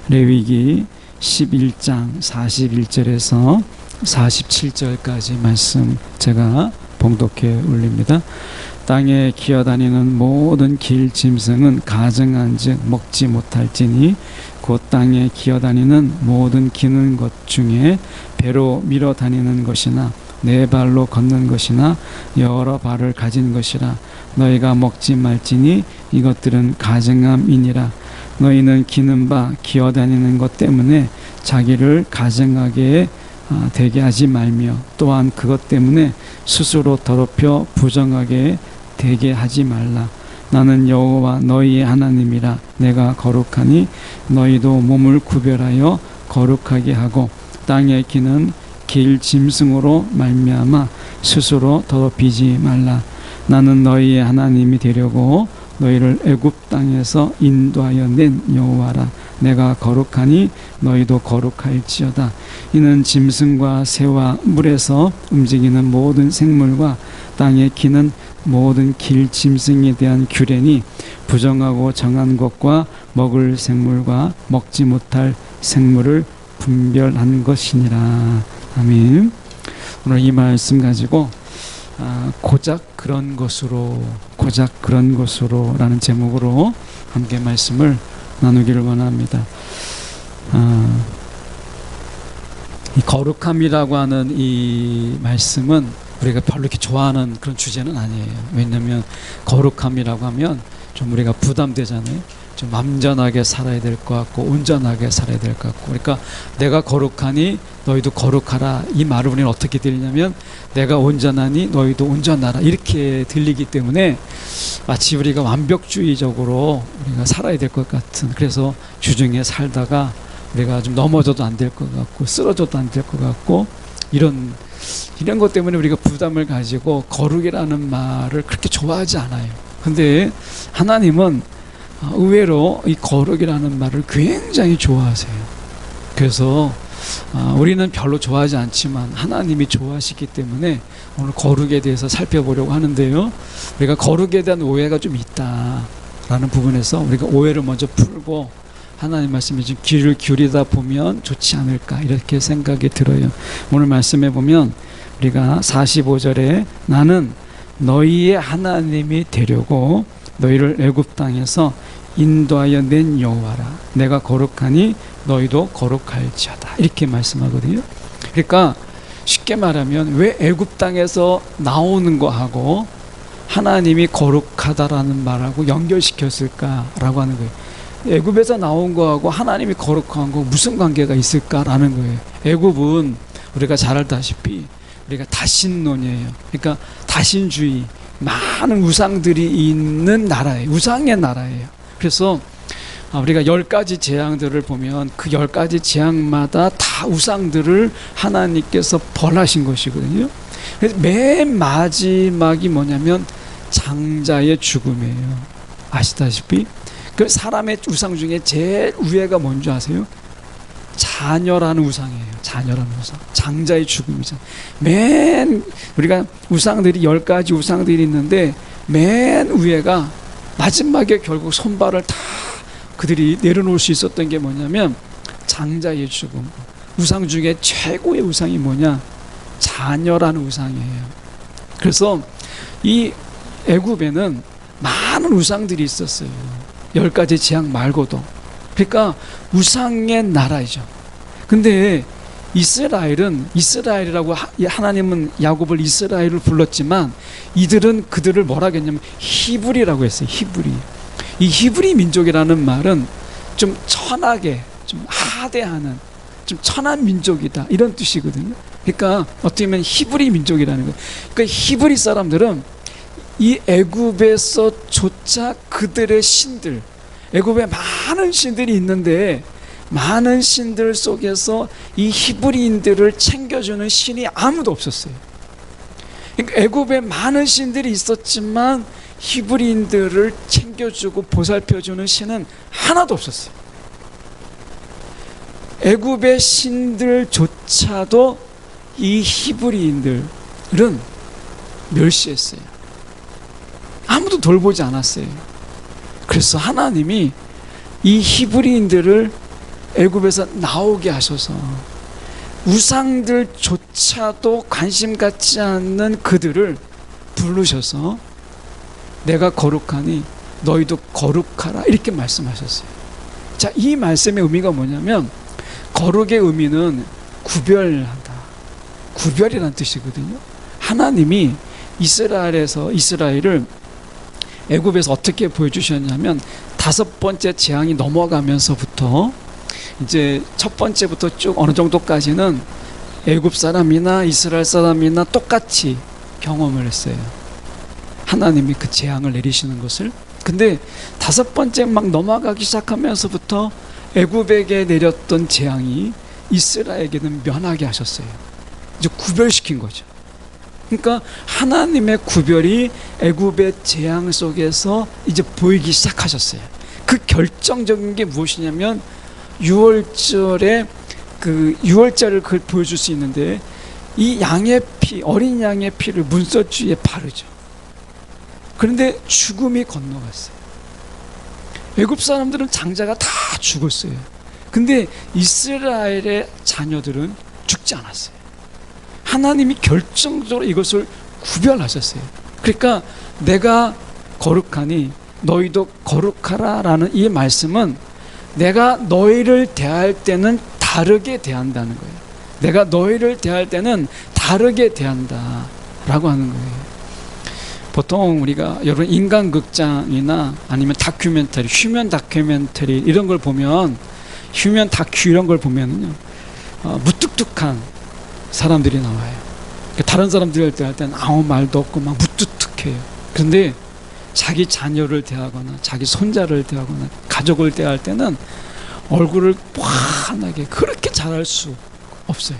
레위기 11장 41절에서 47절까지 말씀 제가 봉독해 올립니다. 땅에 기어다니는 모든 길 짐승은 가증한즉 먹지 못할지니 곧 땅에 기어다니는 모든 기는 것 중에 배로 밀어 다니는 것이나 네 발로 걷는 것이나 여러 발을 가진 것이라 너희가 먹지 말지니 이것들은 가증함이니라. 너희는 기는 바 기어다니는 것 때문에 자기를 가증하게 되게 하지 말며 또한 그것 때문에 스스로 더럽혀 부정하게 되게 하지 말라. 나는 여호와 너희의 하나님이라. 내가 거룩하니 너희도 몸을 구별하여 거룩하게 하고 땅에 기는 길 짐승으로 말미암아 스스로 더럽히지 말라. 나는 너희의 하나님이 되려고 너희를 애굽 땅에서 인도하여 낸 여호와라. 내가 거룩하니 너희도 거룩할지어다. 이는 짐승과 새와 물에서 움직이는 모든 생물과 땅에 기는 모든 길 짐승에 대한 규례니 부정하고 정한 것과 먹을 생물과 먹지 못할 생물을 분별한 것이니라. 아멘. 오늘 이 말씀 가지고 고작 그런 것으로 라는 제목으로 함께 말씀을 나누기를 원합니다. 이 거룩함이라고 하는 이 말씀은 우리가 별로 이렇게 좋아하는 그런 주제는 아니에요. 왜냐하면 거룩함이라고 하면 좀 우리가 부담되잖아요. 좀 완전하게 살아야 될 것 같고 온전하게 살아야 될 것 같고, 그러니까 내가 거룩하니 너희도 거룩하라, 이 말을 우리는 어떻게 들리냐면 내가 온전하니 너희도 온전하라 이렇게 들리기 때문에 마치 우리가 완벽주의적으로 우리가 살아야 될 것 같은, 그래서 주중에 살다가 우리가 좀 넘어져도 안 될 것 같고 쓰러져도 안 될 것 같고 이런 것 때문에 우리가 부담을 가지고 거룩이라는 말을 그렇게 좋아하지 않아요. 근데 하나님은 의외로 이 거룩이라는 말을 굉장히 좋아하세요. 그래서 우리는 별로 좋아하지 않지만 하나님이 좋아하시기 때문에 오늘 거룩에 대해서 살펴보려고 하는데요, 우리가 거룩에 대한 오해가 좀 있다라는 부분에서 우리가 오해를 먼저 풀고 하나님 말씀에 좀 귀를 기울이다 보면 좋지 않을까 이렇게 생각이 들어요. 오늘 말씀에 보면 우리가 45절에 나는 너희의 하나님이 되려고 너희를 애굽 땅에서 인도하여 낸 여호와라. 내가 거룩하니 너희도 거룩할지어다 이렇게 말씀하거든요. 그러니까 쉽게 말하면 왜 애굽 땅에서 나오는 거하고 하나님이 거룩하다라는 말하고 연결시켰을까라고 하는 거예요. 애굽에서 나온 거하고 하나님이 거룩한 거 무슨 관계가 있을까라는 거예요. 애굽은 우리가 잘 알다시피 우리가 다신론이에요. 그러니까 다신주의, 많은 우상들이 있는 나라예요. 우상의 나라예요. 그래서 우리가 10가지 재앙들을 보면 그 10가지 재앙마다 다 우상들을 하나님께서 벌하신 것이거든요. 그래서 맨 마지막이 뭐냐면 장자의 죽음이에요. 아시다시피 그 사람의 우상 중에 제일 위에가 뭔지 아세요? 자녀라는 우상이에요. 자녀라는 우상. 장자의 죽음이죠. 맨 우리가 우상들이 10가지 우상들이 있는데 맨 위에가 마지막에 결국 손발을 다 그들이 내려놓을 수 있었던 게 뭐냐면 장자의 죽음. 우상 중에 최고의 우상이 뭐냐? 자녀라는 우상이에요. 그래서 이 애굽에는 많은 우상들이 있었어요. 10가지 재앙 말고도. 그러니까 우상의 나라이죠. 근데 이스라엘이라고 하나님은 야곱을 이스라엘을 불렀지만 이들은 그들을 뭐라 했냐면 히브리라고 했어요. 히브리. 이 히브리 민족이라는 말은 좀 천하게, 좀 하대하는, 좀 천한 민족이다 이런 뜻이거든요. 그러니까 어떻게 보면 히브리 민족이라는 거예요. 그러니까 히브리 사람들은 이 애굽에서조차 그들의 신들, 애굽에 많은 신들이 있는데 많은 신들 속에서 이 히브리인들을 챙겨주는 신이 아무도 없었어요. 그러니까 애굽에 많은 신들이 있었지만 히브리인들을 챙겨주고 보살펴주는 신은 하나도 없었어요. 애굽의 신들조차도 이 히브리인들은 멸시했어요. 아무도 돌보지 않았어요. 그래서 하나님이 이 히브리인들을 애굽에서 나오게 하셔서 우상들조차도 관심 갖지 않는 그들을 부르셔서 내가 거룩하니 너희도 거룩하라 이렇게 말씀하셨어요. 자, 이 말씀의 의미가 뭐냐면 거룩의 의미는 구별하다, 구별이라는 뜻이거든요. 하나님이 이스라엘을 애굽에서 어떻게 보여주셨냐면 5번째 재앙이 넘어가면서부터 이제 첫 번째부터 쭉 어느 정도까지는 애굽 사람이나 이스라엘 사람이나 똑같이 경험을 했어요. 하나님이 그 재앙을 내리시는 것을. 근데 5번째 막 넘어가기 시작하면서부터 애굽에게 내렸던 재앙이 이스라엘에게는 면하게 하셨어요. 이제 구별시킨 거죠. 그러니까 하나님의 구별이 애굽의 재앙 속에서 이제 보이기 시작하셨어요. 그 결정적인 게 무엇이냐면 유월절에 그 유월절을 그걸 보여줄 수 있는데 이 양의 피, 어린 양의 피를 문서주에 바르죠. 그런데 죽음이 건너갔어요. 애굽 사람들은 장자가 다 죽었어요. 근데 이스라엘의 자녀들은 죽지 않았어요. 하나님이 결정적으로 이것을 구별하셨어요. 그러니까 내가 거룩하니 너희도 거룩하라 라는 이 말씀은 내가 너희를 대할 때는 다르게 대한다는 거예요. 내가 너희를 대할 때는 다르게 대한다 라고 하는 거예요. 보통 우리가 여러분 인간극장이나 아니면 다큐멘터리, 휴면 다큐멘터리 이런 걸 보면 휴면 다큐 이런 걸 보면은요 무뚝뚝한 사람들이 나와요. 다른 사람들을 대할 때는 아무 말도 없고 막 무뚝뚝해요. 그런데 자기 자녀를 대하거나 자기 손자를 대하거나 가족을 대할 때는 얼굴을 환하게 그렇게 잘할 수 없어요.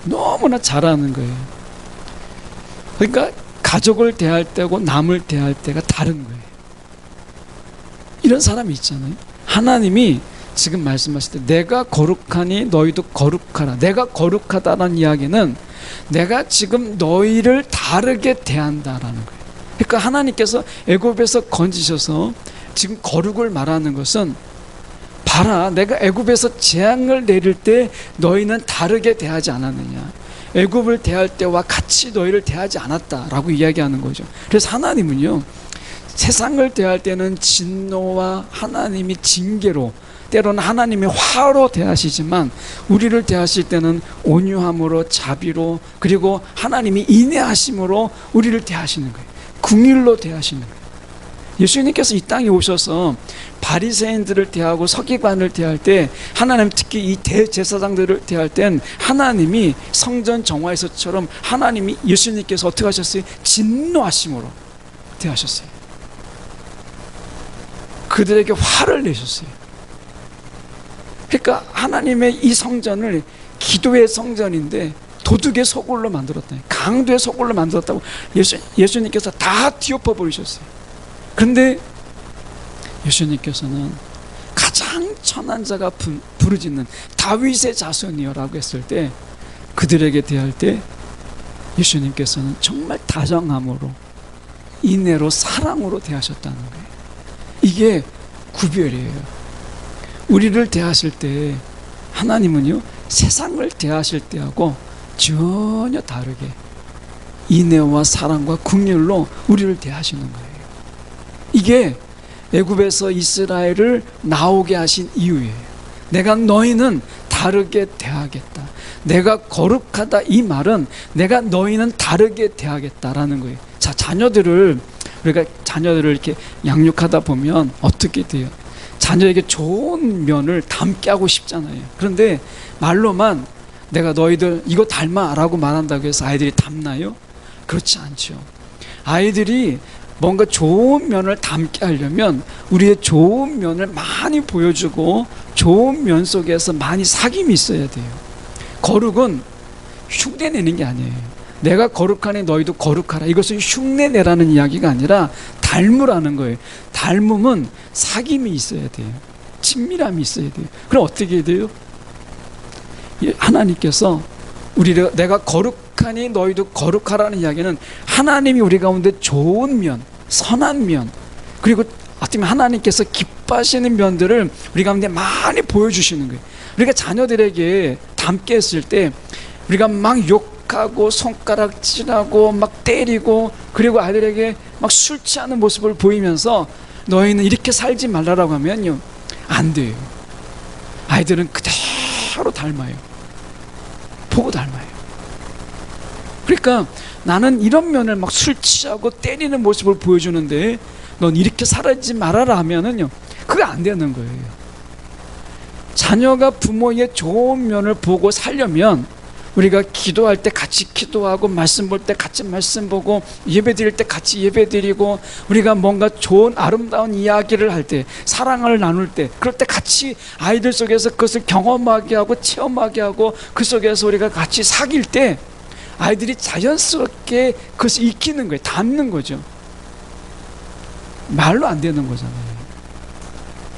너무나 잘하는 거예요. 그러니까 가족을 대할 때고 남을 대할 때가 다른 거예요. 이런 사람이 있잖아요. 하나님이 지금 말씀하실 때 내가 거룩하니 너희도 거룩하라. 내가 거룩하다는 이야기는 내가 지금 너희를 다르게 대한다라는 거예요. 그러니까 하나님께서 애굽에서 건지셔서 지금 거룩을 말하는 것은 봐라, 내가 애굽에서 재앙을 내릴 때 너희는 다르게 대하지 않았느냐. 애굽을 대할 때와 같이 너희를 대하지 않았다라고 이야기하는 거죠. 그래서 하나님은요 세상을 대할 때는 진노와 하나님이 징계로 때로는 하나님의 화로 대하시지만 우리를 대하실 때는 온유함으로 자비로 그리고 하나님이 인내하심으로 우리를 대하시는 거예요. 긍휼로 대하시는 거예요. 예수님께서 이 땅에 오셔서 바리새인들을 대하고 서기관을 대할 때 하나님 특히 이 대제사장들을 대할 땐 하나님이 성전 정화에서처럼 하나님이 예수님께서 어떻게 하셨어요? 진노하심으로 대하셨어요. 그들에게 화를 내셨어요. 그러니까 하나님의 이 성전을 기도의 성전인데 도둑의 소굴로 만들었다, 강도의 소굴로 만들었다고 예수님께서 다 뒤엎어 버리셨어요. 그런데 예수님께서는 가장 천한 자가 부르짖는 다윗의 자손이여라고 했을 때 그들에게 대할 때 예수님께서는 정말 다정함으로 인내로 사랑으로 대하셨다는 거예요. 이게 구별이에요. 우리를 대하실 때 하나님은요 세상을 대하실 때하고 전혀 다르게 인내와 사랑과 긍휼로 우리를 대하시는 거예요. 이게 애굽에서 이스라엘을 나오게 하신 이유예요. 내가 너희는 다르게 대하겠다. 내가 거룩하다 이 말은 내가 너희는 다르게 대하겠다라는 거예요. 자, 우리가 자녀들을 이렇게 양육하다 보면 어떻게 돼요? 자녀에게 좋은 면을 담게 하고 싶잖아요. 그런데 말로만 내가 너희들 이거 닮아 라고 말한다고 해서 아이들이 닮나요? 그렇지 않죠. 아이들이 뭔가 좋은 면을 담게 하려면 우리의 좋은 면을 많이 보여주고 좋은 면 속에서 많이 사귐이 있어야 돼요. 거룩은 흉내내는 게 아니에요. 내가 거룩하니 너희도 거룩하라. 이것은 흉내내라는 이야기가 아니라 닮으라는 거예요. 닮음은 사귐이 있어야 돼요. 친밀함이 있어야 돼요. 그럼 어떻게 해야 돼요? 하나님께서 우리를 내가 거룩하니 너희도 거룩하라는 이야기는 하나님이 우리 가운데 좋은 면, 선한 면, 그리고 어쩌면 하나님께서 기뻐하시는 면들을 우리 가운데 많이 보여주시는 거예요. 우리가 자녀들에게 닮게 했을 때 우리가 막 욕하고 손가락질하고 막 때리고, 그리고 아이들에게 막 술 취하는 모습을 보이면서 너희는 이렇게 살지 말라라고 하면요, 안 돼요. 아이들은 그대로 닮아요. 보고 닮아요. 그러니까 나는 이런 면을 막 술 취하고 때리는 모습을 보여주는데 넌 이렇게 살지 말아라 하면은요, 그게 안 되는 거예요. 자녀가 부모의 좋은 면을 보고 살려면 우리가 기도할 때 같이 기도하고, 말씀 볼 때 같이 말씀 보고, 예배 드릴 때 같이 예배 드리고, 우리가 뭔가 좋은 아름다운 이야기를 할 때, 사랑을 나눌 때, 그럴 때 같이 아이들 속에서 그것을 경험하게 하고 체험하게 하고, 그 속에서 우리가 같이 사귈 때 아이들이 자연스럽게 그것을 익히는 거예요. 닮는 거죠. 말로 안 되는 거잖아요.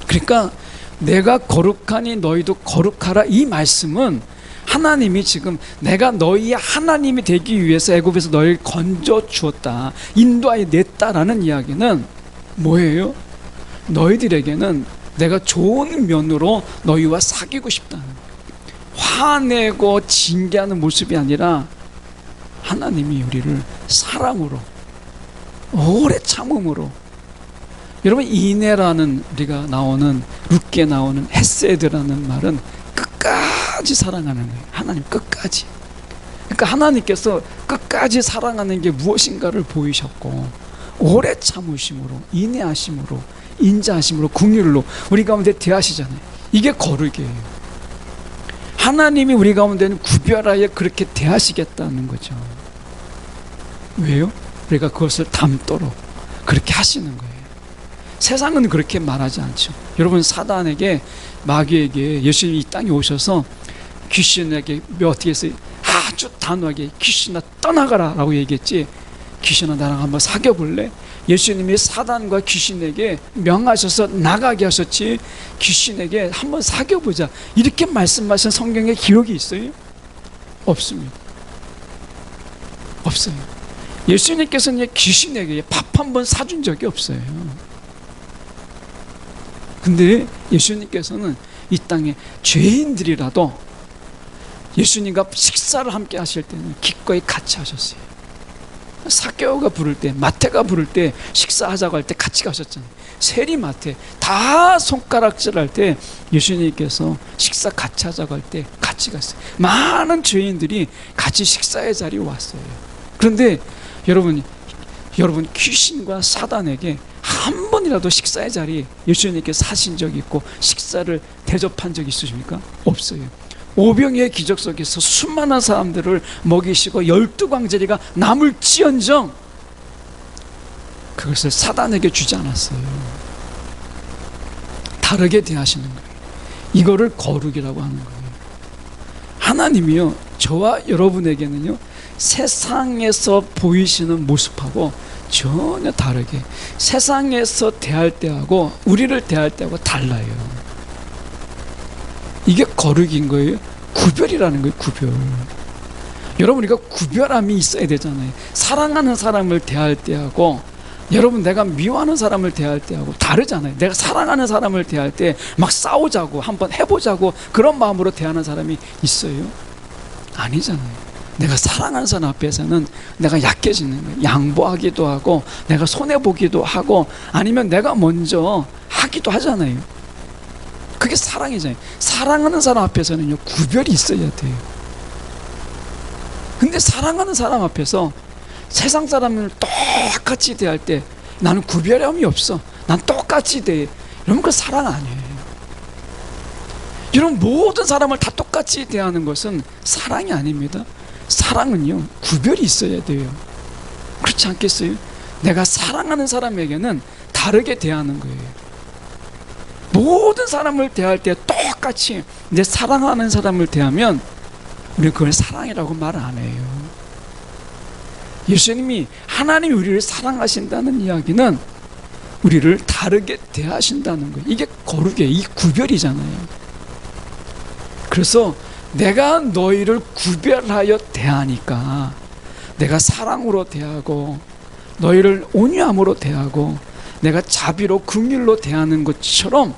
그러니까 내가 거룩하니 너희도 거룩하라, 이 말씀은 하나님이 지금 내가 너희의 하나님이 되기 위해서 애굽에서 너희를 건져 주었다, 인도하여 냈다라는 이야기는 뭐예요? 너희들에게는 내가 좋은 면으로 너희와 사귀고 싶다는 거예요. 화내고 징계하는 모습이 아니라 하나님이 우리를 사랑으로, 오래 참음으로. 여러분, 이내라는 우리가 나오는, 룻게 나오는 헤세드라는 말은 끝까지 사랑하는 거예요. 하나님 끝까지. 그러니까 하나님께서 끝까지 사랑하는 게 무엇인가를 보이셨고, 오래 참으심으로, 인내하심으로, 인자하심으로, 긍휼로 우리 가운데 대하시잖아요. 이게 거룩이에요. 하나님이 우리 가운데는 구별하여 그렇게 대하시겠다는 거죠. 왜요? 우리가 그것을 닮도록 그렇게 하시는 거예요. 세상은 그렇게 말하지 않죠. 여러분, 사단에게, 마귀에게 예수님이 이 땅에 오셔서 귀신에게 어떻게 했어요? 아주 단호하게 귀신아 떠나가라 라고 얘기했지, 귀신아 나랑 한번 사귀어볼래? 예수님이 사단과 귀신에게 명하셔서 나가게 하셨지, 귀신에게 한번 사귀어보자 이렇게 말씀하신 성경에 기록이 있어요? 없습니다. 없어요. 예수님께서는 귀신에게 밥 한 번 사준 적이 없어요. 근데 예수님께서는 이 땅에 죄인들이라도 예수님과 식사를 함께 하실 때는 기꺼이 같이 하셨어요. 사개오가 부를 때, 마태가 부를 때 식사하자고 할 때 같이 가셨잖아요. 세리, 마태 다 손가락질할 때 예수님께서 식사 같이 하자고 할 때 같이 갔어요. 많은 죄인들이 같이 식사의 자리에 왔어요. 그런데 여러분 귀신과 사단에게 한 번이라도 식사의 자리에 예수님께서 사신 적이 있고 식사를 대접한 적이 있으십니까? 없어요. 오병이의 기적 속에서 수많은 사람들을 먹이시고 12광제리가 남을지언정 그것을 사단에게 주지 않았어요. 다르게 대하시는 거예요. 이거를 거룩이라고 하는 거예요. 하나님이요, 저와 여러분에게는요, 세상에서 보이시는 모습하고 전혀 다르게 세상에서 대할 때하고 우리를 대할 때하고 달라요. 이게 거룩인 거예요. 구별이라는 거예요. 구별. 여러분, 우리가 구별함이 있어야 되잖아요. 사랑하는 사람을 대할 때하고, 여러분 내가 미워하는 사람을 대할 때하고 다르잖아요. 내가 사랑하는 사람을 대할 때 막 싸우자고 한번 해보자고 그런 마음으로 대하는 사람이 있어요? 아니잖아요. 내가 사랑하는 사람 앞에서는 내가 약해지는 거예요. 양보하기도 하고 내가 손해보기도 하고 아니면 내가 먼저 하기도 하잖아요. 그게 사랑이잖아요. 사랑하는 사람 앞에서는요, 구별이 있어야 돼요. 근데 사랑하는 사람 앞에서 세상 사람을 똑같이 대할 때 나는 구별함이 없어, 난 똑같이 대해, 여러분, 그 사랑 아니에요. 여러분, 모든 사람을 다 똑같이 대하는 것은 사랑이 아닙니다. 사랑은요, 구별이 있어야 돼요. 그렇지 않겠어요? 내가 사랑하는 사람에게는 다르게 대하는 거예요. 모든 사람을 대할 때 똑같이 내 사랑하는 사람을 대하면 우리는 그걸 사랑이라고 말 안 해요. 예수님이, 하나님이 우리를 사랑하신다는 이야기는 우리를 다르게 대하신다는 거예요. 이게 거룩이에요. 이 구별이잖아요. 그래서 내가 너희를 구별하여 대하니까 내가 사랑으로 대하고 너희를 온유함으로 대하고 내가 자비로 긍휼로 대하는 것처럼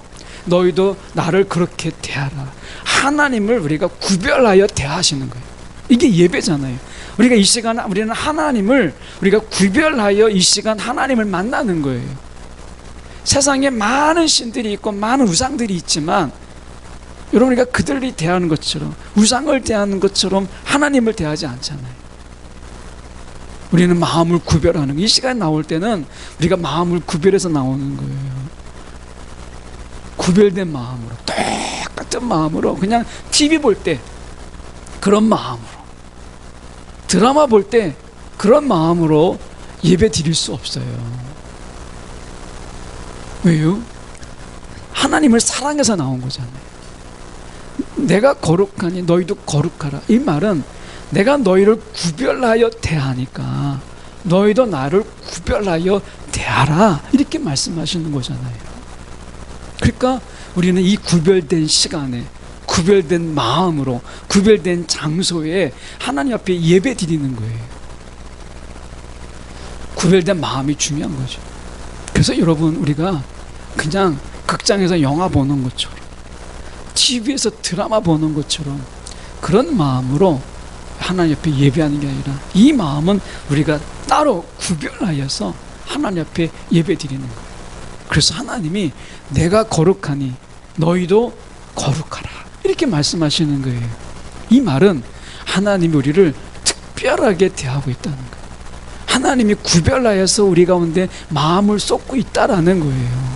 너희도 나를 그렇게 대하라. 하나님을 우리가 구별하여 대하시는 거예요. 이게 예배잖아요. 우리가 이 시간 우리는 하나님을 우리가 구별하여 이 시간 하나님을 만나는 거예요. 세상에 많은 신들이 있고 많은 우상들이 있지만 여러분, 우리가 그들이 대하는 것처럼, 우상을 대하는 것처럼 하나님을 대하지 않잖아요. 우리는 마음을 구별하는 거예요. 이 시간에 나올 때는 우리가 마음을 구별해서 나오는 거예요. 구별된 마음으로, 똑같은 마음으로, 그냥 TV 볼 때 그런 마음으로, 드라마 볼 때 그런 마음으로 예배 드릴 수 없어요. 왜요? 하나님을 사랑해서 나온 거잖아요. 내가 거룩하니 너희도 거룩하라. 이 말은 내가 너희를 구별하여 대하니까 너희도 나를 구별하여 대하라, 이렇게 말씀하시는 거잖아요. 그러니까 우리는 이 구별된 시간에, 구별된 마음으로, 구별된 장소에 하나님 앞에 예배 드리는 거예요. 구별된 마음이 중요한 거죠. 그래서 여러분, 우리가 그냥 극장에서 영화 보는 것처럼, TV에서 드라마 보는 것처럼 그런 마음으로 하나님 앞에 예배하는 게 아니라, 이 마음은 우리가 따로 구별하여서 하나님 앞에 예배 드리는 거예요. 그래서 하나님이 내가 거룩하니 너희도 거룩하라, 이렇게 말씀하시는 거예요. 이 말은 하나님이 우리를 특별하게 대하고 있다는 거예요. 하나님이 구별하여서 우리 가운데 마음을 쏟고 있다라는 거예요.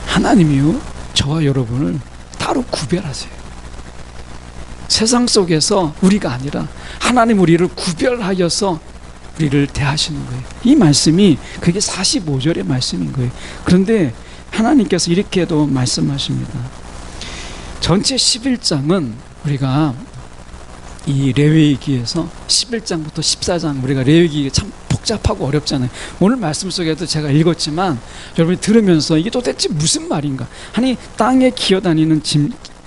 하나님이요, 저와 여러분을 따로 구별하세요. 세상 속에서 우리가 아니라 하나님 우리를 구별하여서 우리를 대하시는 거예요. 이 말씀이 그게 45절의 말씀인 거예요. 그런데 하나님께서 이렇게도 말씀하십니다. 전체 11장은 우리가 이 레위기에서 11장부터 14장, 우리가 레위기가 참 복잡하고 어렵잖아요. 오늘 말씀 속에도 제가 읽었지만 여러분이 들으면서 이게 도대체 무슨 말인가? 아니, 땅에 기어다니는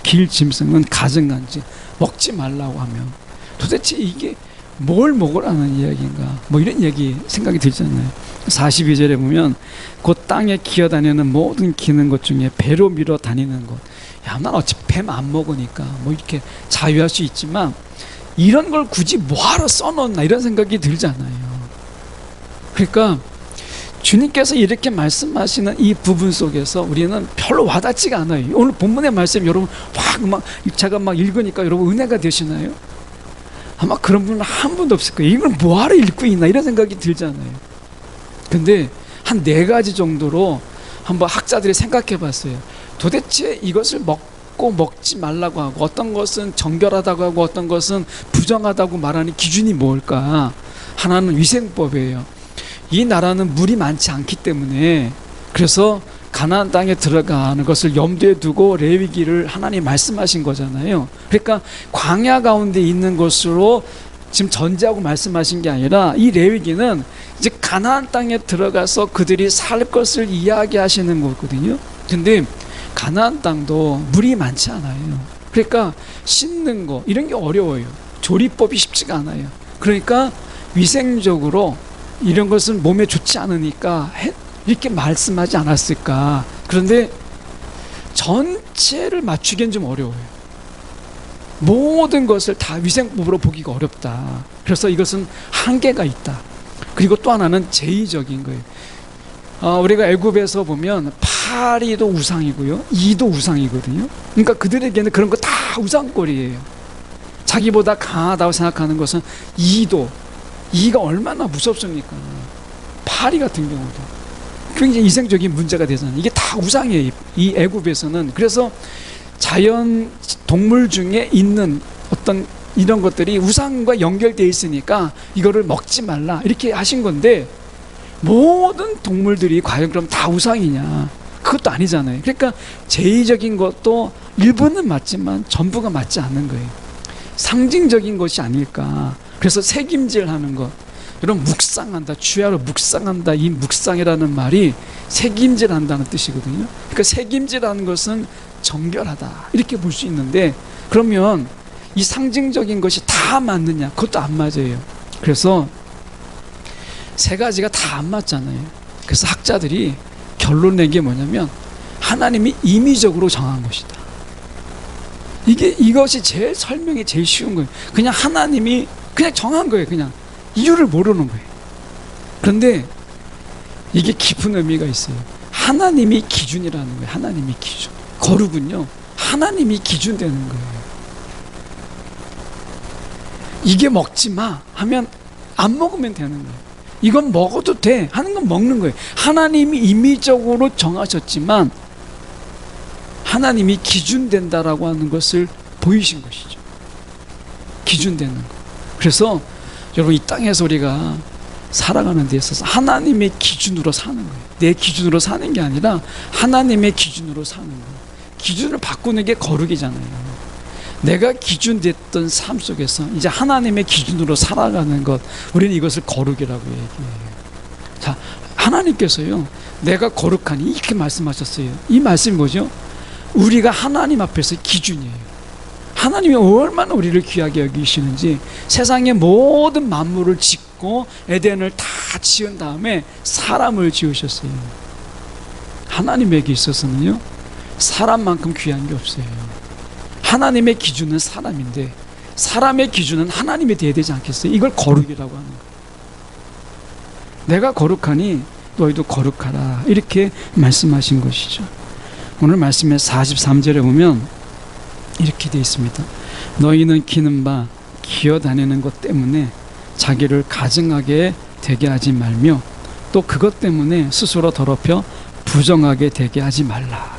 길 짐승은 가증간지 먹지 말라고 하면 도대체 이게 뭘 먹으라는 이야기인가? 뭐 이런 얘기 생각이 들잖아요. 42절에 보면 곧 땅에 기어다니는 모든 기는 것 중에 배로 밀어 다니는 것. 야, 난 어차피 뱀 안 먹으니까 뭐 이렇게 자유할 수 있지만 이런 걸 굳이 뭐하러 써놓나, 이런 생각이 들잖아요. 그러니까 주님께서 이렇게 말씀하시는 이 부분 속에서 우리는 별로 와닿지가 않아요. 오늘 본문의 말씀 여러분 제가 막 읽으니까 여러분 은혜가 되시나요? 아마 그런 분은 한 분도 없을 거예요. 이걸 뭐하러 읽고 있나, 이런 생각이 들잖아요. 근데 한 4가지 정도로 한번 학자들이 생각해 봤어요. 도대체 이것을 먹지 말라고 하고, 어떤 것은 정결하다고 하고 어떤 것은 부정하다고 말하는 기준이 뭘까? 하나는 위생법이에요. 이 나라는 물이 많지 않기 때문에, 그래서 가나안 땅에 들어가는 것을 염두에 두고 레위기를 하나님 말씀하신 거잖아요. 그러니까 광야 가운데 있는 것으로 지금 전제하고 말씀하신 게 아니라, 이 레위기는 이제 가나안 땅에 들어가서 그들이 살 것을 이야기하시는 거거든요. 근데 가나안 땅도 물이 많지 않아요. 그러니까 씻는 거 이런 게 어려워요. 조리법이 쉽지가 않아요. 그러니까 위생적으로 이런 것은 몸에 좋지 않으니까 이렇게 말씀하지 않았을까. 그런데 전체를 맞추기엔 좀 어려워요. 모든 것을 다 위생법으로 보기가 어렵다. 그래서 이것은 한계가 있다. 그리고 또 하나는 제의적인 거예요. 우리가 애굽에서 보면 파리도 우상이고요, 이도 우상이거든요. 그러니까 그들에게는 그런 거 다 우상거리예요. 자기보다 강하다고 생각하는 것은 이가 얼마나 무섭습니까? 파리 같은 경우도 굉장히 이생적인 문제가 되잖아요. 이게 다 우상이에요, 이 애굽에서는. 그래서 자연 동물 중에 있는 어떤 이런 것들이 우상과 연결되어 있으니까 이거를 먹지 말라, 이렇게 하신 건데, 모든 동물들이 과연 그럼 다 우상이냐? 그것도 아니잖아요. 그러니까 제의적인 것도 일부는 맞지만 전부가 맞지 않는 거예요. 상징적인 것이 아닐까. 그래서 새김질하는 것, 여러분, 묵상한다, 주야로 묵상한다, 이 묵상이라는 말이 새김질한다는 뜻이거든요. 그러니까 새김질하는 것은 정결하다, 이렇게 볼 수 있는데, 그러면 이 상징적인 것이 다 맞느냐? 그것도 안 맞아요. 그래서 세 가지가 다 안 맞잖아요. 그래서 학자들이 결론 낸 게 뭐냐면 하나님이 임의적으로 정한 것이다. 이것이 제일 설명이 제일 쉬운 거예요. 그냥 하나님이 그냥 정한 거예요. 그냥 이유를 모르는 거예요. 그런데 이게 깊은 의미가 있어요. 하나님이 기준이라는 거예요. 하나님이 기준. 거룩은요, 하나님이 기준 되는 거예요. 이게 먹지 마 하면 안 먹으면 되는 거예요. 이건 먹어도 돼 하는 건 먹는 거예요. 하나님이 임의적으로 정하셨지만 하나님이 기준된다라고 하는 것을 보이신 것이죠. 기준되는 거. 그래서 여러분, 이 땅에서 우리가 살아가는 데 있어서 하나님의 기준으로 사는 거예요. 내 기준으로 사는 게 아니라 하나님의 기준으로 사는 거예요. 기준을 바꾸는 게 거룩이잖아요. 내가 기준됐던 삶 속에서 이제 하나님의 기준으로 살아가는 것, 우리는 이것을 거룩이라고 얘기해요. 자, 하나님께서요, 내가 거룩하니 이렇게 말씀하셨어요. 이 말씀이 뭐죠? 우리가 하나님 앞에서 기준이에요. 하나님이 얼마나 우리를 귀하게 여기시는지, 세상의 모든 만물을 짓고 에덴을 다 지은 다음에 사람을 지으셨어요. 하나님에게 있어서는요, 사람만큼 귀한 게 없어요. 하나님의 기준은 사람인데 사람의 기준은 하나님이 돼야 되지 않겠어요? 이걸 거룩이라고 하는 거예요. 내가 거룩하니 너희도 거룩하라, 이렇게 말씀하신 것이죠. 오늘 말씀의 43절에 보면 이렇게 되어 있습니다. 너희는 기는 바 기어다니는 것 때문에 자기를 가증하게 되게 하지 말며 또 그것 때문에 스스로 더럽혀 부정하게 되게 하지 말라.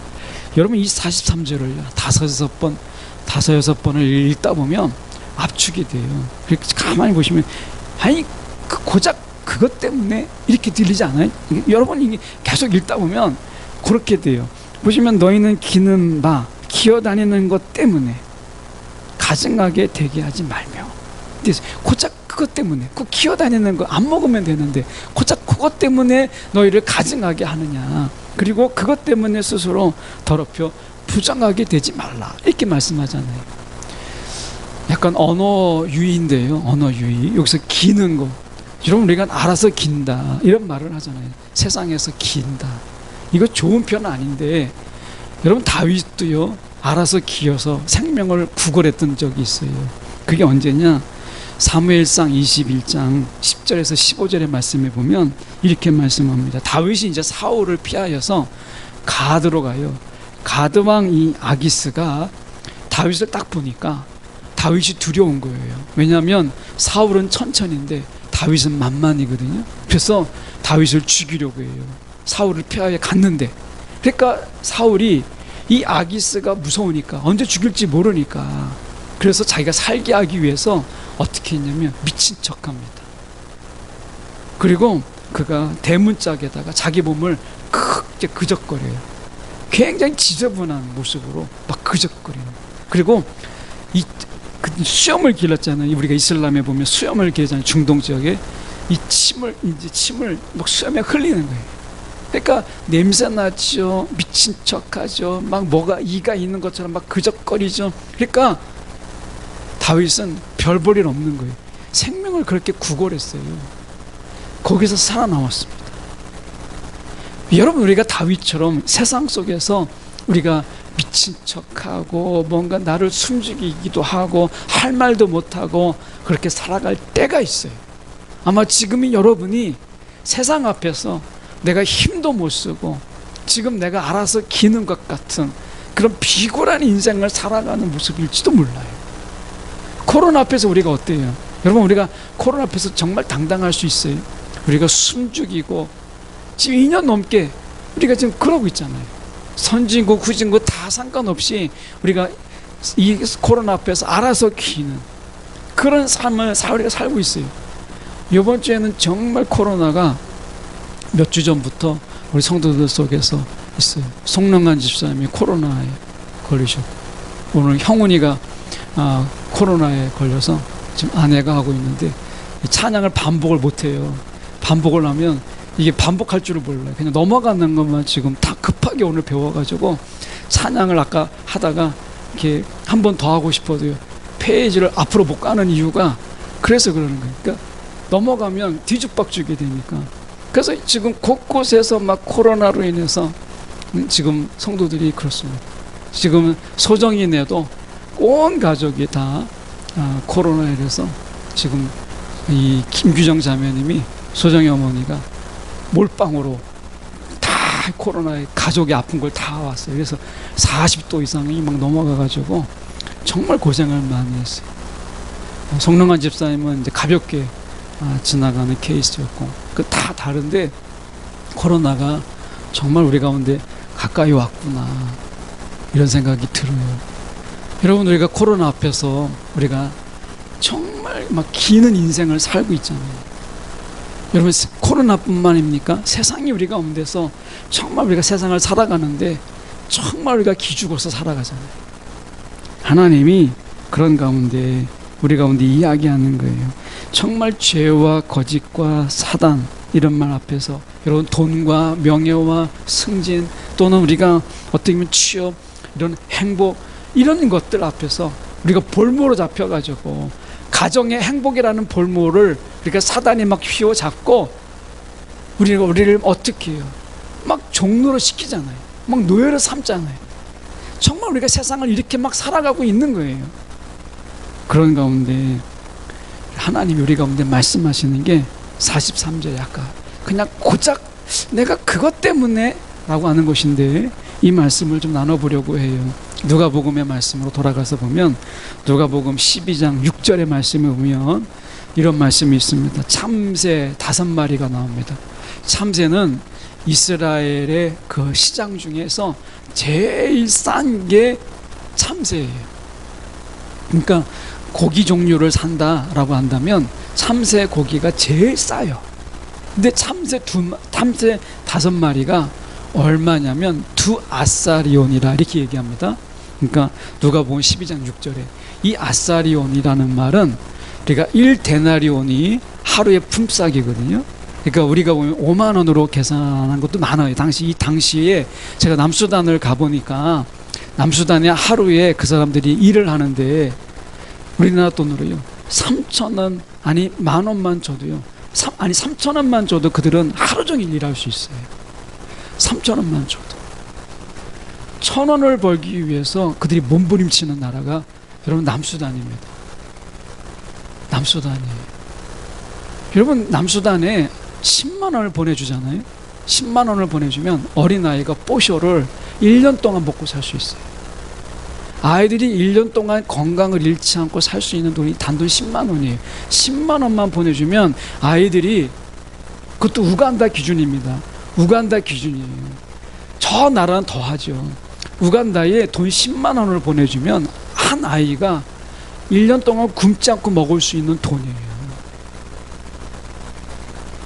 여러분, 이 43절을 다섯 여섯 번을 읽다 보면 압축이 돼요. 그렇게 가만히 보시면, 아니, 고작 그것 때문에 이렇게 들리지 않아요? 여러분, 이게 계속 읽다 보면 그렇게 돼요. 보시면 너희는 기는 바 기어다니는 것 때문에 가증하게 되게 하지 말며. 고작 그것 때문에, 그 기어다니는 거 안 먹으면 되는데 고작 그것 때문에 너희를 가증하게 하느냐. 그리고 그것 때문에 스스로 더럽혀 부정하게 되지 말라, 이렇게 말씀하잖아요. 약간 언어 유희인데요. 언어 유희. 여기서 기는 거, 여러분, 우리가 알아서 긴다 이런 말을 하잖아요. 세상에서 긴다. 이거 좋은 표현 아닌데, 여러분, 다윗도요 알아서 기어서 생명을 구걸했던 적이 있어요. 그게 언제냐? 사무엘상 21장 10절에서 15절의 말씀에 보면 이렇게 말씀합니다. 다윗이 이제 사울을 피하여서 가드로 가요. 가드왕 이 아기스가 다윗을 딱 보니까 다윗이 두려운 거예요. 왜냐하면 사울은 천천히인데 다윗은 만만이거든요. 그래서 다윗을 죽이려고 해요. 사울을 피하여 갔는데, 그러니까 사울이 이 아기스가 무서우니까, 언제 죽일지 모르니까, 그래서 자기가 살게 하기 위해서 어떻게 했냐면 미친 척합니다. 그리고 그가 대문짝에다가 자기 몸을 크게 그적거려요. 굉장히 지저분한 모습으로 막 그적거리는. 그리고 그 수염을 길렀잖아요. 우리가 이슬람에 보면 수염을 기르잖아요. 중동 지역에 이 침을 막 수염에 흘리는 거예요. 그러니까 냄새 나죠. 미친 척하죠. 막 뭐가 이가 있는 것처럼 막 그적거리죠. 그러니까 다윗은 별 볼 일 없는 거예요. 생명을 그렇게 구걸했어요. 거기서 살아남았습니다. 여러분, 우리가 다윗처럼 세상 속에서 우리가 미친 척하고 뭔가 나를 숨죽이기도 하고 할 말도 못하고 그렇게 살아갈 때가 있어요. 아마 지금이 여러분이 세상 앞에서 내가 힘도 못 쓰고 지금 내가 알아서 기는 것 같은 그런 비굴한 인생을 살아가는 모습일지도 몰라요. 코로나 앞에서 우리가 어때요? 여러분, 우리가 코로나 앞에서 정말 당당할 수 있어요? 우리가 숨죽이고 지금 2년 넘게 우리가 지금 그러고 있잖아요. 선진국, 후진국 다 상관없이 우리가 이 코로나 앞에서 알아서 기는 그런 삶을 우리가 살고 있어요. 이번 주에는 정말 코로나가 몇 주 전부터 우리 성도들 속에서 있어요. 송명관 집사님이 코로나에 걸리셨고, 오늘 형훈이가 코로나에 걸려서 지금 아내가 하고 있는데 찬양을 반복을 못해요. 반복을 하면 이게 반복할 줄을 몰라요. 그냥 넘어가는 것만 지금 다 급하게 오늘 배워가지고 찬양을 아까 하다가 이렇게 한 번 더 하고 싶어도요, 페이지를 앞으로 못 가는 이유가 그래서 그러는 거예요. 그러니까 넘어가면 뒤죽박죽이 되니까. 그래서 지금 곳곳에서 막 코로나로 인해서 지금 성도들이 그렇습니다. 지금 소정이네도 온 가족이 다 코로나에 대해서 지금 이 김규정 자매님이 소정이 어머니가 몰빵으로 다 코로나에 가족이 아픈 걸 다 왔어요. 그래서 40도 이상이 막 넘어가가지고 정말 고생을 많이 했어요. 성능한 집사님은 이제 가볍게 지나가는 케이스였고, 그 다 다른데 코로나가 정말 우리 가운데 가까이 왔구나 이런 생각이 들어요. 여러분, 우리가 코로나 앞에서 우리가 정말 막 기는 인생을 살고 있잖아요. 여러분, 코로나뿐만입니까? 세상이 우리 가운데서 정말 우리가 세상을 살아가는데 정말 우리가 기죽어서 살아가잖아요. 하나님이 그런 가운데 우리 가운데 이야기하는 거예요. 정말 죄와 거짓과 사단 이런 말 앞에서 여러분, 돈과 명예와 승진 또는 우리가 어떻게 보면 취업, 이런 행복, 이런 것들 앞에서 우리가 볼모로 잡혀가지고 가정의 행복이라는 볼모를 우리가 사단이 막 휘어잡고 우리를 어떻게 해요? 막 종로로 시키잖아요. 막 노예로 삼잖아요. 정말 우리가 세상을 이렇게 막 살아가고 있는 거예요. 그런 가운데 하나님이 우리 가운데 말씀하시는 게 43절에 아까 그냥 고작 내가 그것 때문에 라고 하는 것인데, 이 말씀을 좀 나눠보려고 해요. 누가복음의 말씀으로 돌아가서 보면 누가복음 12장 6절의 말씀에 보면 이런 말씀이 있습니다. 참새 5마리가 나옵니다. 참새는 이스라엘의 그 시장 중에서 제일 싼 게 참새예요. 그러니까 고기 종류를 산다라고 한다면 참새 고기가 제일 싸요. 근데 참새 5마리가 얼마냐면 2아사리온이라 이렇게 얘기합니다. 그러니까 누가복음 12장 6절에 이 아사리온이라는 말은 우리가 1데나리온이 하루의 품삯이거든요. 그러니까 우리가 보면 5만 원으로 계산한 것도 많아요. 이 당시에 제가 남수단을 가보니까 남수단에 하루에 그 사람들이 일을 하는데 우리나라 돈으로요 3,000원, 아니 10,000원만 줘도요, 3,000원만 줘도 그들은 하루 종일 일할 수 있어요. 3,000원만 줘도 1,000원을 벌기 위해서 그들이 몸부림치는 나라가 여러분 남수단입니다. 남수단이에요. 여러분, 남수단에 10만 원을 보내주잖아요. 10만 원을 보내주면 어린아이가 뽀쇼를 1년 동안 먹고 살 수 있어요. 아이들이 1년 동안 건강을 잃지 않고 살 수 있는 돈이 단돈 10만 원이에요. 10만 원만 보내주면 아이들이, 그것도 우간다 기준입니다. 우간다 기준이에요. 저 나라는 더 하죠. 우간다에 돈 10만 원을 보내주면 한 아이가 1년 동안 굶지 않고 먹을 수 있는 돈이에요.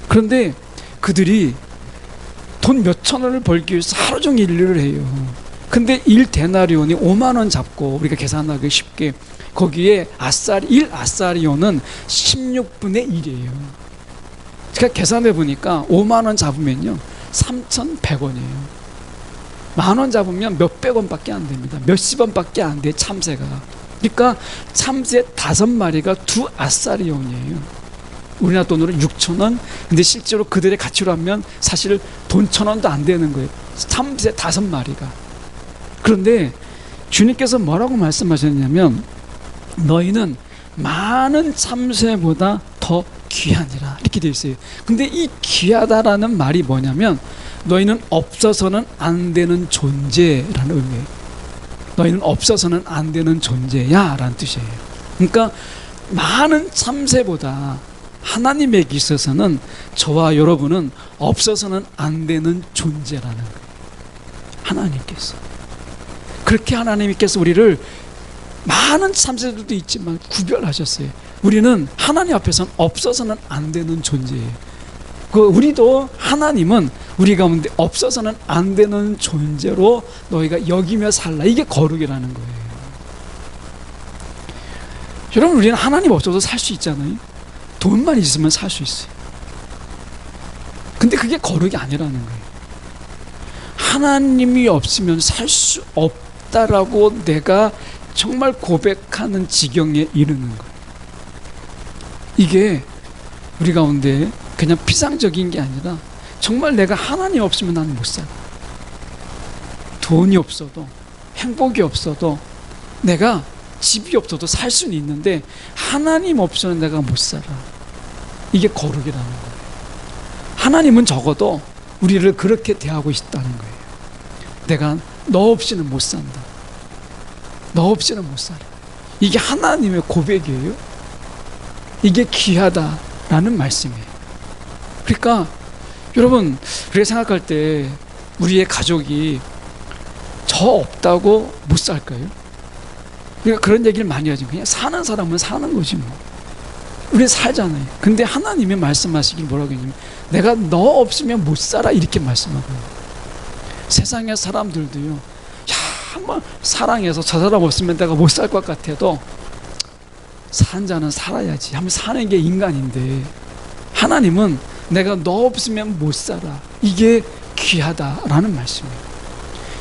그런데 그들이 돈 몇천 원을 벌기 위해서 하루 종일 일을 해요. 근데 1데나리온이 5만 원 잡고 우리가 계산하기 쉽게 거기에 1아사리온은 16분의 1이에요. 제가 계산해 보니까 5만 원 잡으면요 3,100원이에요. 만 원 잡으면 몇백 원밖에 안 됩니다. 몇십 원밖에 안 돼, 참새가. 그러니까 참새 5마리가 2아사리온이에요. 우리나라 돈으로 6,000원. 근데 실제로 그들의 가치로 하면 사실 돈 1,000원도 안 되는 거예요. 참새 5마리가. 그런데 주님께서 뭐라고 말씀하셨냐면 너희는 많은 참새보다 더 귀하니라 이렇게 되어 있어요. 근데 이 귀하다라는 말이 뭐냐면 너희는 없어서는 안 되는 존재라는 의미예요. 너희는 없어서는 안 되는 존재야 라는 뜻이에요. 그러니까 많은 참새보다 하나님에게 있어서는 저와 여러분은 없어서는 안 되는 존재라는 거예요. 하나님께서. 그렇게 하나님께서 우리를 많은 참새들도 있지만 구별하셨어요. 우리는 하나님 앞에서는 없어서는 안 되는 존재예요. 우리도 하나님은 우리 가운데 없어서는 안 되는 존재로 너희가 여기며 살라. 이게 거룩이라는 거예요. 여러분, 우리는 하나님 없어도 살 수 있잖아요. 돈만 있으면 살 수 있어요. 근데 그게 거룩이 아니라는 거예요. 하나님이 없으면 살 수 없다라고 내가 정말 고백하는 지경에 이르는 거예요. 이게 우리 가운데 그냥 피상적인 게 아니라 정말 내가 하나님 없으면 나는 못 살아. 돈이 없어도, 행복이 없어도, 내가 집이 없어도 살 수는 있는데 하나님 없으면 내가 못 살아. 이게 거룩이라는 거예요. 하나님은 적어도 우리를 그렇게 대하고 있다는 거예요. 내가 너 없이는 못 산다. 너 없이는 못 살아. 이게 하나님의 고백이에요. 이게 귀하다라는 말씀이에요. 그러니까 여러분, 우리가 생각할 때 우리의 가족이 저 없다고 못 살까요? 그러니까 그런 얘기를 많이 하죠. 그냥 사는 사람은 사는 거지 뭐. 우리 살잖아요. 근데 하나님이 말씀하시길 뭐라고 했냐면 내가 너 없으면 못 살아 이렇게 말씀하거든요. 세상의 사람들도요, 야, 한번 사랑해서 저 사람 없으면 내가 못 살 것 같아도 산 자는 살아야지 하면 사는 게 인간인데, 하나님은 내가 너 없으면 못 살아, 이게 귀하다라는 말씀이에요.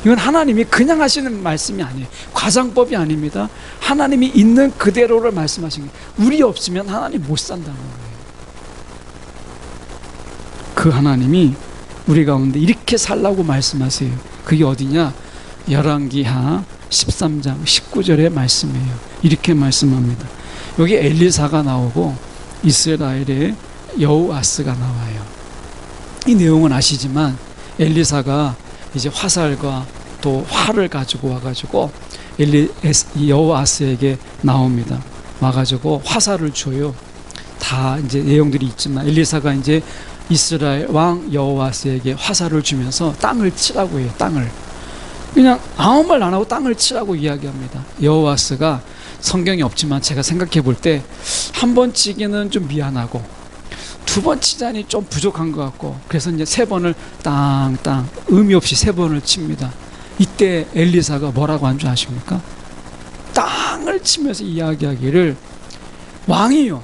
이건 하나님이 그냥 하시는 말씀이 아니에요. 과장법이 아닙니다. 하나님이 있는 그대로를 말씀하신 거예요. 우리 없으면 하나님 못 산다는 거예요. 그 하나님이 우리 가운데 이렇게 살라고 말씀하세요. 그게 어디냐? 열왕기하 13장 19절의 말씀이에요. 이렇게 말씀합니다. 여기 엘리사가 나오고 이스라엘의 여호아스가 나와요. 이 내용은 아시지만 엘리사가 이제 화살과 또 활을 가지고 와가지고 여호아스에게 나옵니다. 와가지고 화살을 줘요. 다 이제 내용들이 있지만 엘리사가 이제 이스라엘 왕 여호아스에게 화살을 주면서 땅을 치라고 해요. 땅을 그냥 아무 말 안 하고 땅을 치라고 이야기합니다. 여호아스가 성경이 없지만 제가 생각해 볼 때 한 번 치기는 좀 미안하고 두 번 치자니 좀 부족한 것 같고, 그래서 이제 세 번을 땅 의미 없이 세 번을 칩니다. 이때 엘리사가 뭐라고 한 줄 아십니까? 땅을 치면서 이야기하기를, 왕이요,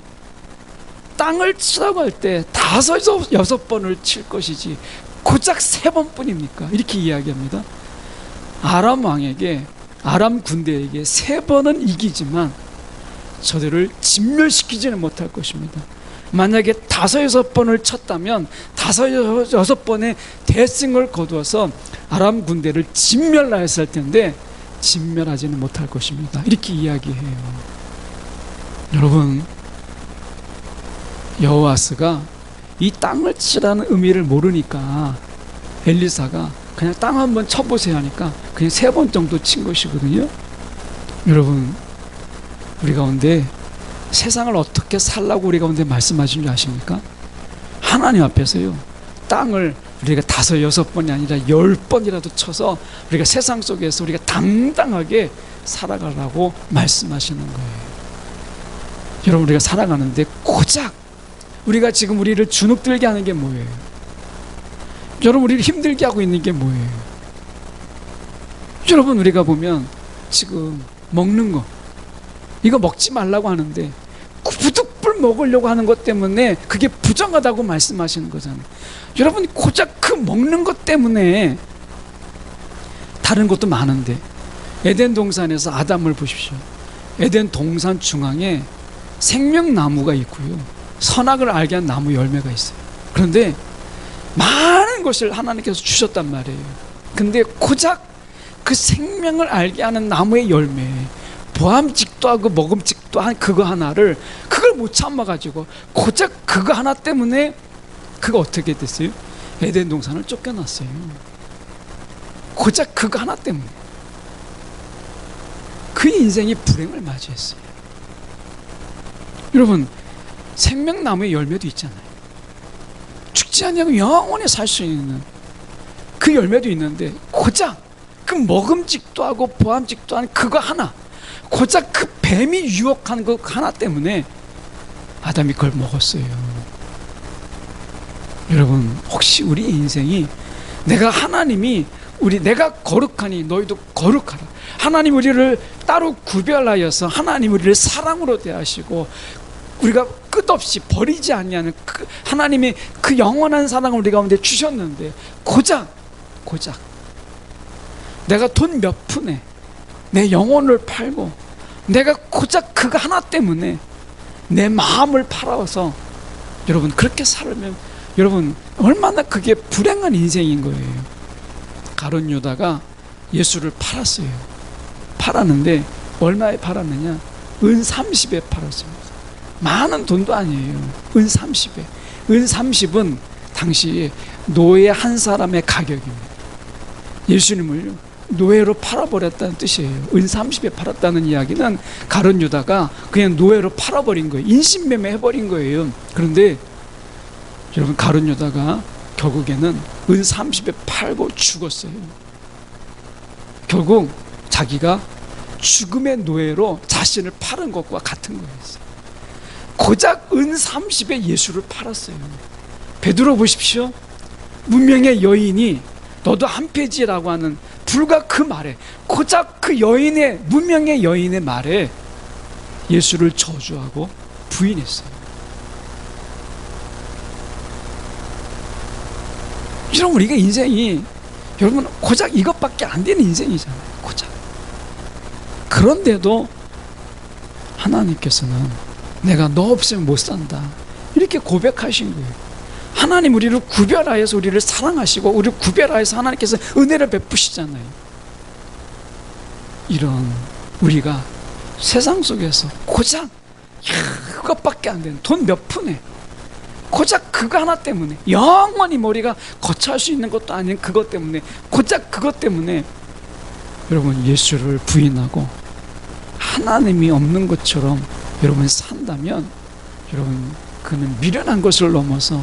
땅을 치라고 할 때 5, 6번을 칠 것이지 고작 3번뿐입니까? 이렇게 이야기합니다. 아람 왕에게, 아람 군대에게 3번은 이기지만 저들을 진멸시키지는 못할 것입니다. 만약에 5, 6번을 쳤다면 5, 6번의 대승을 거두어서 아람 군대를 진멸하였을 텐데 진멸하지는 못할 것입니다. 이렇게 이야기해요. 여러분, 여호아스가 이 땅을 치라는 의미를 모르니까 엘리사가 그냥 땅 한번 쳐보세요 하니까 그냥 3번 정도 친 것이거든요. 여러분, 우리 가운데 세상을 어떻게 살라고 우리 가운데 말씀하신 줄 아십니까? 하나님 앞에서요, 땅을 우리가 5, 6번이 아니라 10번이라도 쳐서 우리가 세상 속에서 우리가 당당하게 살아가라고 말씀하시는 거예요. 여러분, 우리가 살아가는데 고작 우리가 지금 우리를 주눅들게 하는 게 뭐예요? 여러분, 우리를 힘들게 하고 있는 게 뭐예요? 여러분, 우리가 보면 지금 먹는 거, 이거 먹지 말라고 하는데 부득불 먹으려고 하는 것 때문에 그게 부정하다고 말씀하시는 거잖아요. 여러분, 고작 그 먹는 것 때문에, 다른 것도 많은데 에덴 동산에서 아담을 보십시오. 에덴 동산 중앙에 생명나무가 있고요, 선악을 알게 한 나무 열매가 있어요. 그런데 많은 것을 하나님께서 주셨단 말이에요. 근데 고작 그 생명을 알게 하는 나무의 열매, 보암직도 하고 먹음직도 한 그거 하나를, 그걸 못 참아가지고 고작 그거 하나 때문에 그거 어떻게 됐어요? 에덴 동산을 쫓겨났어요. 고작 그거 하나 때문에 그 인생이 불행을 맞이했어요. 여러분, 생명나무의 열매도 있잖아요. 죽지 않냐고 영원히 살 수 있는 그 열매도 있는데 고작 그 먹음직도 하고 보암직도 한 그거 하나, 고작 그 뱀이 유혹한 그 하나 때문에 아담이 그걸 먹었어요. 여러분, 혹시 우리 인생이, 내가 하나님이 내가 거룩하니 너희도 거룩하라, 하나님 우리를 따로 구별하여서 하나님 우리를 사랑으로 대하시고 우리가 끝없이 버리지 아니하는 그 하나님의 그 영원한 사랑을 우리 가운데 주셨는데 고작 내가 돈 몇 푼에 내 영혼을 팔고 내가 고작 그거 하나 때문에 내 마음을 팔아서 여러분 그렇게 살면 여러분 얼마나 그게 불행한 인생인 거예요. 가룟 유다가 예수를 팔았어요. 팔았는데 얼마에 팔았느냐? 은 30에 팔았습니다. 많은 돈도 아니에요. 은 30에. 은 30은 당시 노예 한 사람의 가격입니다. 예수님을요 노예로 팔아버렸다는 뜻이에요. 은 30에 팔았다는 이야기는 가룟 유다가 그냥 노예로 팔아버린 거예요. 인신매매 해버린 거예요. 그런데 여러분 가룟 유다가 결국에는 은 30에 팔고 죽었어요. 결국 자기가 죽음의 노예로 자신을 팔은 것과 같은 거였어요. 고작 은 30에 예수를 팔았어요. 베드로 보십시오. 문명의 여인이 너도 한 패지라고 하는 불과 그 말에, 고작 그 여인의, 문명의 여인의 말에 예수를 저주하고 부인했어요. 여러분 우리가 인생이 여러분 고작 이것밖에 안 되는 인생이잖아요. 고작. 그런데도 하나님께서는 내가 너 없으면 못 산다 이렇게 고백하신 거예요. 하나님 우리를 구별하여서 우리를 사랑하시고 우리를 구별하여서 하나님께서 은혜를 베푸시잖아요. 이런 우리가 세상 속에서 고작 그것밖에 안 되는 돈 몇 푼에 고작 그거 하나 때문에 영원히 머리가 거쳐할 수 있는 것도 아닌 그것 때문에 고작 그것 때문에 여러분 예수를 부인하고 하나님이 없는 것처럼 여러분 산다면 여러분 그는 미련한 것을 넘어서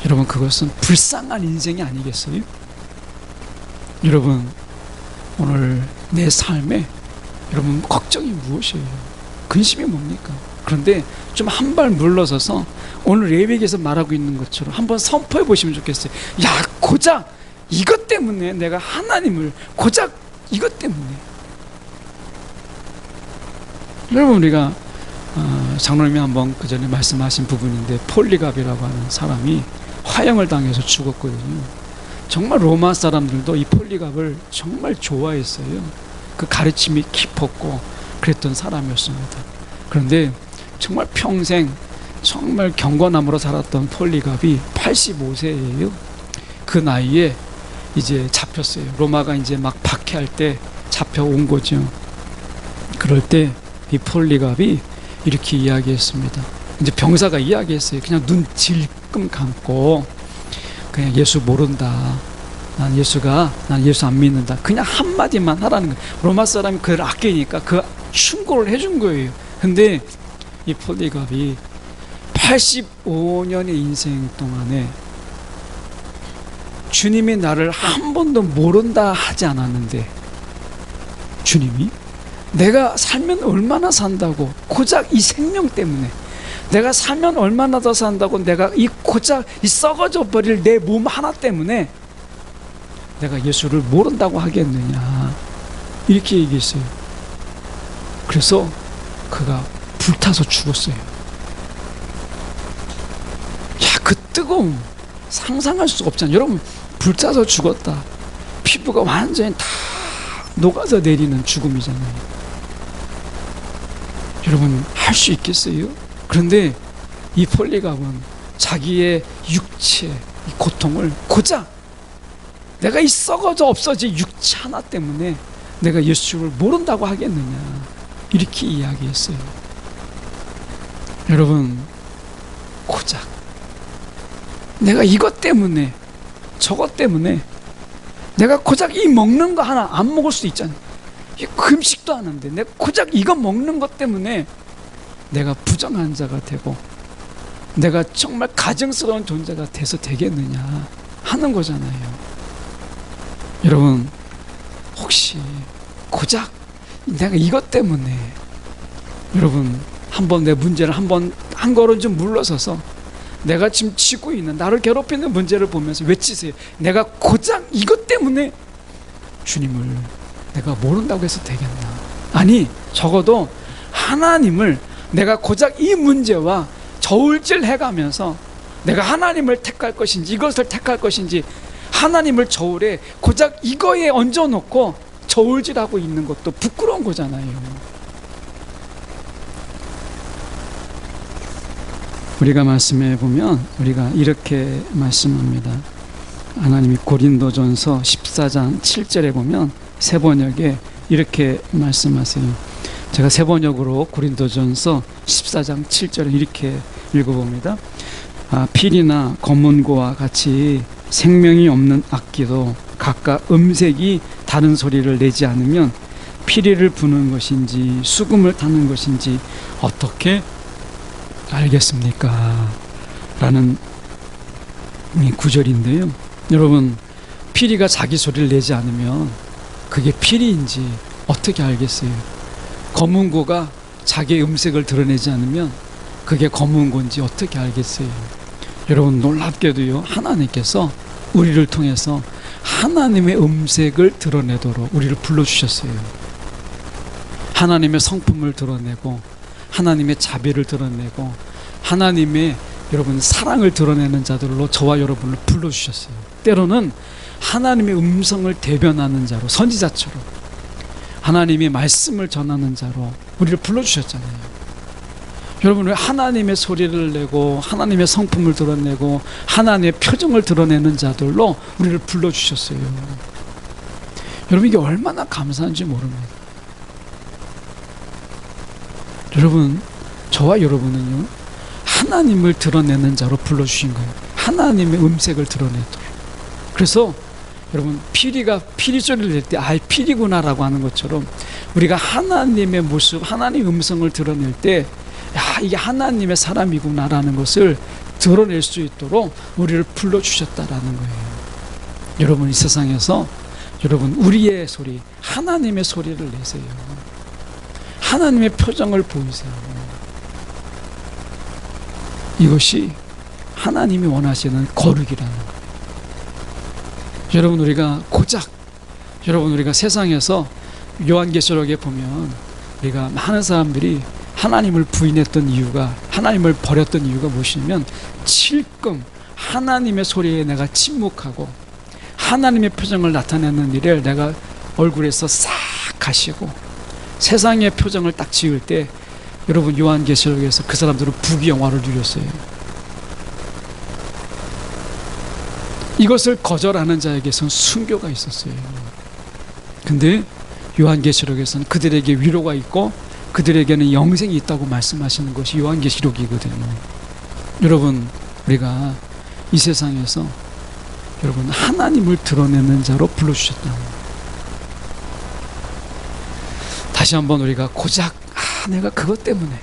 여러분 그것은 불쌍한 인생이 아니겠어요? 여러분 오늘 내 삶에 여러분 걱정이 무엇이에요? 근심이 뭡니까? 그런데 좀 한 발 물러서서 오늘 예배에서 말하고 있는 것처럼 한번 선포해 보시면 좋겠어요. 야 고작 이것 때문에 내가 하나님을 고작 이것 때문에 여러분 우리가 장로님이 한번 그 전에 말씀하신 부분인데 폴리갑이라고 하는 사람이 화형을 당해서 죽었거든요. 정말 로마 사람들도 이 폴리갑을 정말 좋아했어요. 그 가르침이 깊었고 그랬던 사람이었습니다. 그런데 정말 평생 정말 경건함으로 살았던 폴리갑이 85세예요. 그 나이에 이제 잡혔어요. 로마가 이제 막 박해할 때 잡혀온 거죠. 그럴 때 이 폴리갑이 이렇게 이야기했습니다. 이제 병사가 이야기했어요. 그냥 눈 질끔 감고 그냥 예수 모른다. 난 예수 안 믿는다. 그냥 한마디만 하라는 거예요. 로마 사람이 그를 아끼니까 그 충고를 해준 거예요. 근데 이 폴리갑이 85년의 인생 동안에 주님이 나를 한 번도 모른다 하지 않았는데 주님이 내가 살면 얼마나 산다고 고작 이 생명 때문에 내가 살면 얼마나 더 산다고 내가 이 고작 이 썩어져 버릴 내 몸 하나 때문에 내가 예수를 모른다고 하겠느냐 이렇게 얘기했어요. 그래서 그가 불타서 죽었어요. 야, 그 뜨거움 상상할 수가 없잖아요. 여러분 불타서 죽었다. 피부가 완전히 다 녹아서 내리는 죽음이잖아요. 여러분 할 수 있겠어요? 그런데 이 폴리갑은 자기의 육체 이 고통을 고작 내가 이 썩어져 없어질 육체 하나 때문에 내가 예수를 모른다고 하겠느냐 이렇게 이야기했어요. 여러분 고작 내가 이것 때문에 저것 때문에 내가 고작 이 먹는 거 하나 안 먹을 수도 있잖아요. 금식도 하는데 내가 고작 이거 먹는 것 때문에 내가 부정한 자가 되고 내가 정말 가증스러운 존재가 돼서 되겠느냐 하는 거잖아요. 여러분 혹시 고작 내가 이것 때문에 여러분 한번 내 문제를 한번 한 걸음 좀 물러서서 내가 지금 지고 있는 나를 괴롭히는 문제를 보면서 외치세요. 내가 고작 이것 때문에 주님을 내가 모른다고 해서 되겠나? 아니 적어도 하나님을 내가 고작 이 문제와 저울질 해가면서 내가 하나님을 택할 것인지 이것을 택할 것인지 하나님을 저울에 고작 이거에 얹어놓고 저울질하고 있는 것도 부끄러운 거잖아요. 우리가 말씀해 보면 우리가 이렇게 말씀합니다. 하나님이 고린도전서 14장 7절에 보면 새 번역에 이렇게 말씀하세요. 제가 새 번역으로 고린도전서 14장 7절에 이렇게 읽어봅니다. 필이나 검은고와 같이 생명이 없는 악기도 각각 음색이 다른 소리를 내지 않으면 피리를 부는 것인지 수금을 타는 것인지 어떻게 알겠습니까? 라는 구절인데요. 여러분, 피리가 자기 소리를 내지 않으면 그게 피리인지 어떻게 알겠어요? 검은고가 자기의 음색을 드러내지 않으면 그게 검은고인지 어떻게 알겠어요? 여러분, 놀랍게도요, 하나님께서 우리를 통해서 하나님의 음색을 드러내도록 우리를 불러주셨어요. 하나님의 성품을 드러내고 하나님의 자비를 드러내고 하나님의 여러분 사랑을 드러내는 자들로 저와 여러분을 불러주셨어요. 때로는 하나님의 음성을 대변하는 자로, 선지자처럼 하나님의 말씀을 전하는 자로 우리를 불러주셨잖아요. 여러분, 왜 하나님의 소리를 내고 하나님의 성품을 드러내고 하나님의 표정을 드러내는 자들로 우리를 불러주셨어요. 여러분, 이게 얼마나 감사한지 모릅니다. 여러분, 저와 여러분은요, 하나님을 드러내는 자로 불러주신 거예요. 하나님의 음색을 드러내도록. 그래서 여러분, 피리 소리를 낼 때 피리구나라고 하는 것처럼 우리가 하나님의 모습, 하나님의 음성을 드러낼 때 이게 하나님의 사람이구나라는 것을 드러낼 수 있도록 우리를 불러주셨다라는 거예요. 여러분, 이 세상에서 여러분, 우리의 소리, 하나님의 소리를 내세요. 하나님의 표정을 보이세요. 이것이 하나님이 원하시는 거룩이라는 거예요. 여러분, 우리가 세상에서 요한계시록에 보면 우리가 많은 사람들이 하나님을 부인했던 이유가, 하나님을 버렸던 이유가 무엇이냐면 찔끔 하나님의 소리에 내가 침묵하고 하나님의 표정을 나타내는 일을 내가 얼굴에서 싹 가시고 세상의 표정을 딱 지을 때 여러분, 요한계시록에서 그 사람들은 부귀영화를 누렸어요. 이것을 거절하는 자에게서는 순교가 있었어요. 근데 요한계시록에서는 그들에게 위로가 있고 그들에게는 영생이 있다고 말씀하시는 것이 요한계시록이거든요. 여러분, 우리가 이 세상에서 여러분 하나님을 드러내는 자로 불러주셨다. 다시 한번 우리가 고작 내가 그것 때문에,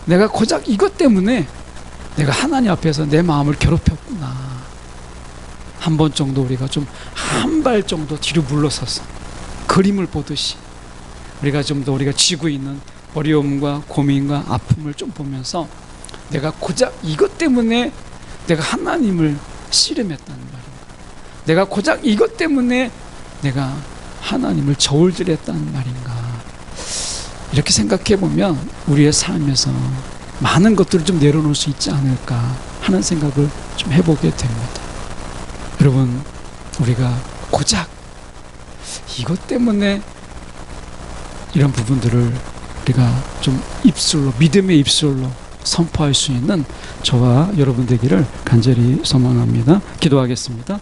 내가 고작 이것 때문에 내가 하나님 앞에서 내 마음을 괴롭혔구나. 한 번 정도 우리가 좀 한 발 정도 뒤로 물러서서 그림을 보듯이 우리가 좀 더 우리가 쥐고 있는 어려움과 고민과 아픔을 좀 보면서 내가 고작 이것 때문에 내가 하나님을 씨름했다는 말인가, 내가 고작 이것 때문에 내가 하나님을 저울질했다는 말인가, 이렇게 생각해 보면 우리의 삶에서 많은 것들을 좀 내려놓을 수 있지 않을까 하는 생각을 좀 해보게 됩니다. 여러분, 우리가 고작 이것 때문에 이런 부분들을 우리가 좀 입술로, 믿음의 입술로 선포할 수 있는 저와 여러분 되기를 간절히 소망합니다. 기도하겠습니다.